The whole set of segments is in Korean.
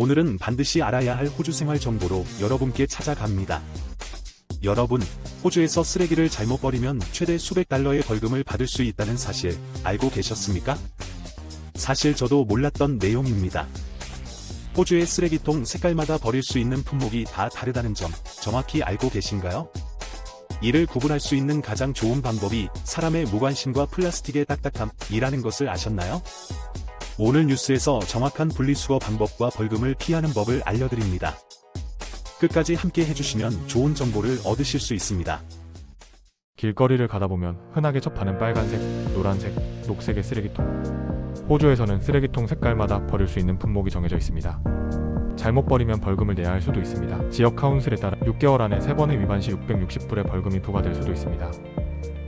오늘은 반드시 알아야 할 호주 생활 정보로 여러분께 찾아갑니다. 여러분, 호주에서 쓰레기를 잘못 버리면 최대 수백 달러의 벌금을 받을 수 있다는 사실 알고 계셨습니까? 사실 저도 몰랐던 내용입니다. 호주의 쓰레기통 색깔마다 버릴 수 있는 품목이 다 다르다는 점 정확히 알고 계신가요? 이를 구분할 수 있는 가장 좋은 방법이 사람의 무관심과 플라스틱의 딱딱함이라는 것을 아셨나요? 오늘 뉴스에서 정확한 분리수거 방법과 벌금을 피하는 법을 알려드립니다. 끝까지 함께 해주시면 좋은 정보를 얻으실 수 있습니다. 길거리를 가다 보면 흔하게 접하는 빨간색, 노란색, 녹색의 쓰레기통. 호주에서는 쓰레기통 색깔마다 버릴 수 있는 품목이 정해져 있습니다. 잘못 버리면 벌금을 내야 할 수도 있습니다. 지역 카운슬에 따라 6개월 안에 3번의 위반 시 660불의 벌금이 부과될 수도 있습니다.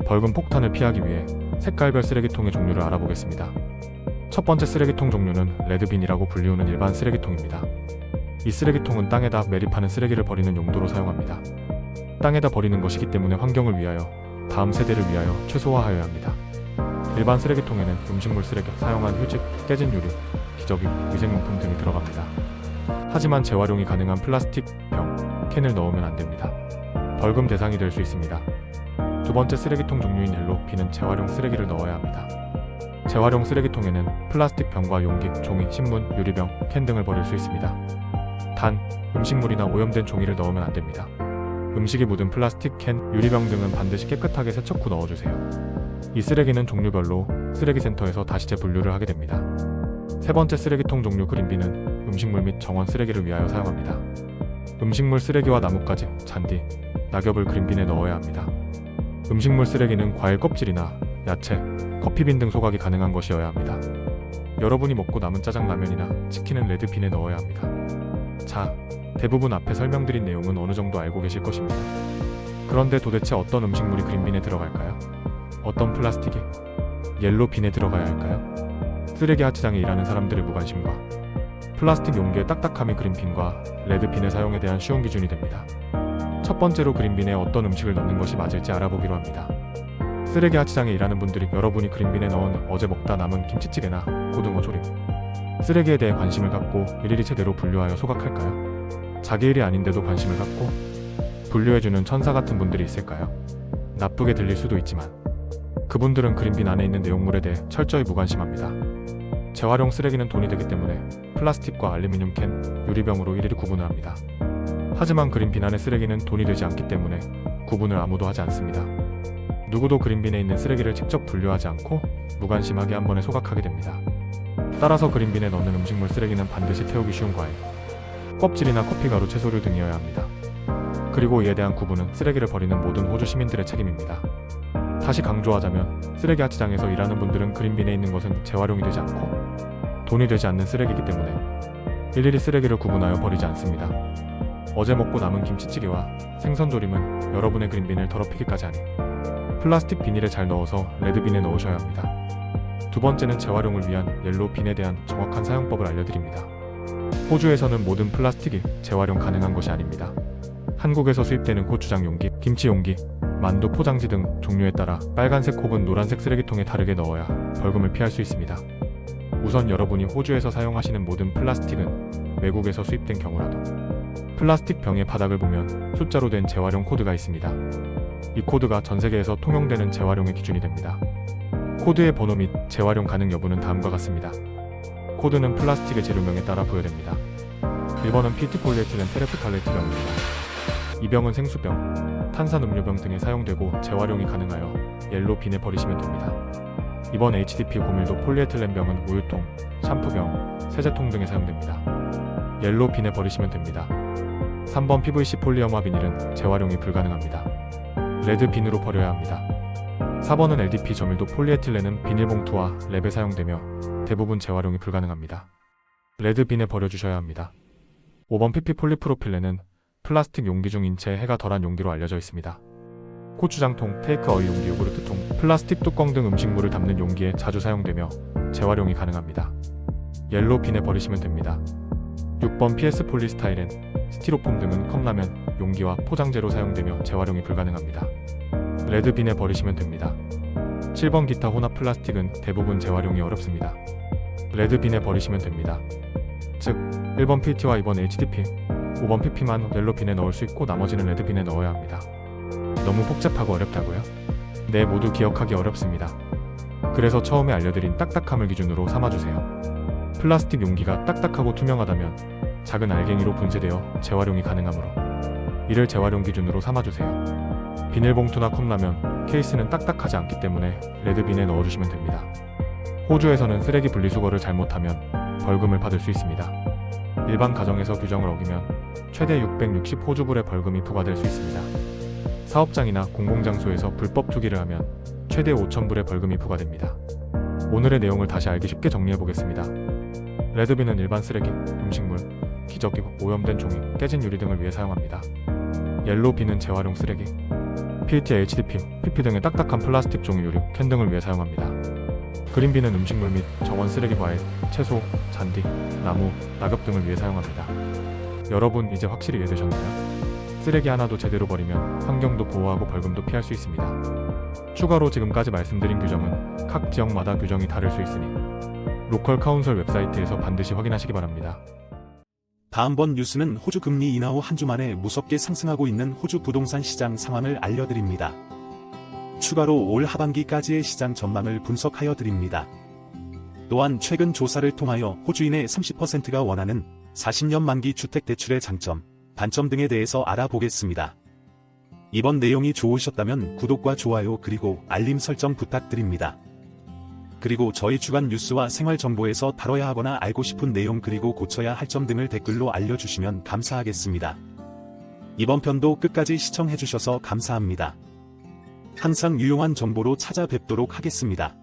벌금 폭탄을 피하기 위해 색깔별 쓰레기통의 종류를 알아보겠습니다. 첫 번째 쓰레기통 종류는 레드빈이라고 불리우는 일반 쓰레기통입니다. 이 쓰레기통은 땅에다 매립하는 쓰레기를 버리는 용도로 사용합니다. 땅에다 버리는 것이기 때문에 환경을 위하여, 다음 세대를 위하여 최소화하여야 합니다. 일반 쓰레기통에는 음식물 쓰레기, 사용한 휴지, 깨진 유리, 기저귀, 위생용품 등이 들어갑니다. 하지만 재활용이 가능한 플라스틱, 병, 캔을 넣으면 안 됩니다. 벌금 대상이 될 수 있습니다. 두 번째 쓰레기통 종류인 옐로빈은 재활용 쓰레기를 넣어야 합니다. 재활용 쓰레기통에는 플라스틱 병과 용기, 종이, 신문, 유리병, 캔 등을 버릴 수 있습니다. 단, 음식물이나 오염된 종이를 넣으면 안 됩니다. 음식이 묻은 플라스틱, 캔, 유리병 등은 반드시 깨끗하게 세척 후 넣어주세요. 이 쓰레기는 종류별로 쓰레기센터에서 다시 재분류를 하게 됩니다. 세 번째 쓰레기통 종류 그린빈은 음식물 및 정원 쓰레기를 위하여 사용합니다. 음식물 쓰레기와 나뭇가지, 잔디, 낙엽을 그린빈에 넣어야 합니다. 음식물 쓰레기는 과일 껍질이나 야채, 커피빈 등 소각이 가능한 것이어야 합니다. 여러분이 먹고 남은 짜장라면이나 치킨은 레드빈에 넣어야 합니다. 자, 대부분 앞에 설명드린 내용은 어느 정도 알고 계실 것입니다. 그런데 도대체 어떤 음식물이 그린빈에 들어갈까요? 어떤 플라스틱이 옐로빈에 들어가야 할까요? 쓰레기 하치장에 일하는 사람들의 무관심과 플라스틱 용기의 딱딱함이 그린빈과 레드빈의 사용에 대한 쉬운 기준이 됩니다. 첫 번째로 그린빈에 어떤 음식을 넣는 것이 맞을지 알아보기로 합니다. 쓰레기 하치장에 일하는 분들이 여러분이 그린빈에 넣은 어제 먹다 남은 김치찌개나 고등어 조림, 쓰레기에 대해 관심을 갖고 일일이 제대로 분류하여 소각할까요? 자기 일이 아닌데도 관심을 갖고 분류해주는 천사 같은 분들이 있을까요? 나쁘게 들릴 수도 있지만 그분들은 그린빈 안에 있는 내용물에 대해 철저히 무관심합니다. 재활용 쓰레기는 돈이 되기 때문에 플라스틱과 알루미늄 캔, 유리병으로 일일이 구분을 합니다. 하지만 그린빈 안의 쓰레기는 돈이 되지 않기 때문에 구분을 아무도 하지 않습니다. 누구도 그린빈에 있는 쓰레기를 직접 분류하지 않고 무관심하게 한 번에 소각하게 됩니다. 따라서 그린빈에 넣는 음식물 쓰레기는 반드시 태우기 쉬운 과일, 껍질이나 커피가루, 채소류 등이어야 합니다. 그리고 이에 대한 구분은 쓰레기를 버리는 모든 호주 시민들의 책임입니다. 다시 강조하자면 쓰레기 하치장에서 일하는 분들은 그린빈에 있는 것은 재활용이 되지 않고 돈이 되지 않는 쓰레기이기 때문에 일일이 쓰레기를 구분하여 버리지 않습니다. 어제 먹고 남은 김치찌개와 생선조림은 여러분의 그린빈을 더럽히기까지 하니 플라스틱 비닐에 잘 넣어서 레드빈에 넣으셔야 합니다. 두 번째는 재활용을 위한 옐로빈에 대한 정확한 사용법을 알려드립니다. 호주에서는 모든 플라스틱이 재활용 가능한 것이 아닙니다. 한국에서 수입되는 고추장 용기, 김치 용기, 만두 포장지 등 종류에 따라 빨간색 혹은 노란색 쓰레기통에 다르게 넣어야 벌금을 피할 수 있습니다. 우선 여러분이 호주에서 사용하시는 모든 플라스틱은 외국에서 수입된 경우라도 플라스틱 병의 바닥을 보면 숫자로 된 재활용 코드가 있습니다. 이 코드가 전 세계에서 통용되는 재활용의 기준이 됩니다. 코드의 번호 및 재활용 가능 여부는 다음과 같습니다. 코드는 플라스틱의 재료명에 따라 부여됩니다. 1번은 피티폴리에틸렌 테레프탈레트 병입니다. 이 병은 생수병, 탄산음료병 등에 사용되고 재활용이 가능하여 옐로빈에 버리시면 됩니다. 2번 HDP 고밀도 폴리에틸렌 병은 우유통, 샴푸병, 세제통 등에 사용됩니다. 옐로빈에 버리시면 됩니다. 3번 PVC 폴리어마 비닐은 재활용이 불가능합니다. 레드빈으로 버려야 합니다. 4번은 LDP 저밀도 폴리에틸렌은 비닐봉투와 랩에 사용되며 대부분 재활용이 불가능합니다. 레드빈에 버려주셔야 합니다. 5번 PP 폴리프로필렌은 플라스틱 용기 중 인체에 해가 덜한 용기로 알려져 있습니다. 고추장통, 테이크어웨이 용기, 요구르트통, 플라스틱 뚜껑 등 음식물을 담는 용기에 자주 사용되며 재활용이 가능합니다. 옐로빈에 버리시면 됩니다. 6번 PS 폴리스타이렌, 스티로폼 등은 컵라면, 용기와 포장재로 사용되며 재활용이 불가능합니다. 레드빈에 버리시면 됩니다. 7번 기타 혼합 플라스틱은 대부분 재활용이 어렵습니다. 레드빈에 버리시면 됩니다. 즉, 1번 PT와 2번 HDP, 5번 PP만 옐로빈에 넣을 수 있고 나머지는 레드빈에 넣어야 합니다. 너무 복잡하고 어렵다고요? 네, 모두 기억하기 어렵습니다. 그래서 처음에 알려드린 딱딱함을 기준으로 삼아주세요. 플라스틱 용기가 딱딱하고 투명하다면 작은 알갱이로 분쇄되어 재활용이 가능하므로 이를 재활용 기준으로 삼아주세요. 비닐봉투나 컵라면, 케이스는 딱딱하지 않기 때문에 레드빈에 넣어주시면 됩니다. 호주에서는 쓰레기 분리수거를 잘못하면 벌금을 받을 수 있습니다. 일반 가정에서 규정을 어기면 최대 660 호주불의 벌금이 부과될 수 있습니다. 사업장이나 공공장소에서 불법 투기를 하면 최대 5,000불의 벌금이 부과됩니다. 오늘의 내용을 다시 알기 쉽게 정리해보겠습니다. 레드빈은 일반 쓰레기, 음식물, 기저귀, 오염된 종이, 깨진 유리 등을 위해 사용합니다. 옐로빈은 재활용 쓰레기, PET, HDP, PP 등의 딱딱한 플라스틱 종이, 유리, 캔 등을 위해 사용합니다. 그린빈은 음식물 및 정원 쓰레기, 과일, 채소, 잔디, 나무, 낙엽 등을 위해 사용합니다. 여러분 이제 확실히 이해되셨나요? 쓰레기 하나도 제대로 버리면 환경도 보호하고 벌금도 피할 수 있습니다. 추가로 지금까지 말씀드린 규정은 각 지역마다 규정이 다를 수 있으니 로컬 카운슬 웹사이트에서 반드시 확인하시기 바랍니다. 다음번 뉴스는 호주 금리 인하 후 한 주 만에 무섭게 상승하고 있는 호주 부동산 시장 상황을 알려드립니다. 추가로 올 하반기까지의 시장 전망을 분석하여 드립니다. 또한 최근 조사를 통하여 호주인의 30%가 원하는 40년 만기 주택 대출의 장점, 단점 등에 대해서 알아보겠습니다. 이번 내용이 좋으셨다면 구독과 좋아요 그리고 알림 설정 부탁드립니다. 그리고 저희 주간 뉴스와 생활 정보에서 다뤄야 하거나 알고 싶은 내용 그리고 고쳐야 할 점 등을 댓글로 알려주시면 감사하겠습니다. 이번 편도 끝까지 시청해주셔서 감사합니다. 항상 유용한 정보로 찾아뵙도록 하겠습니다.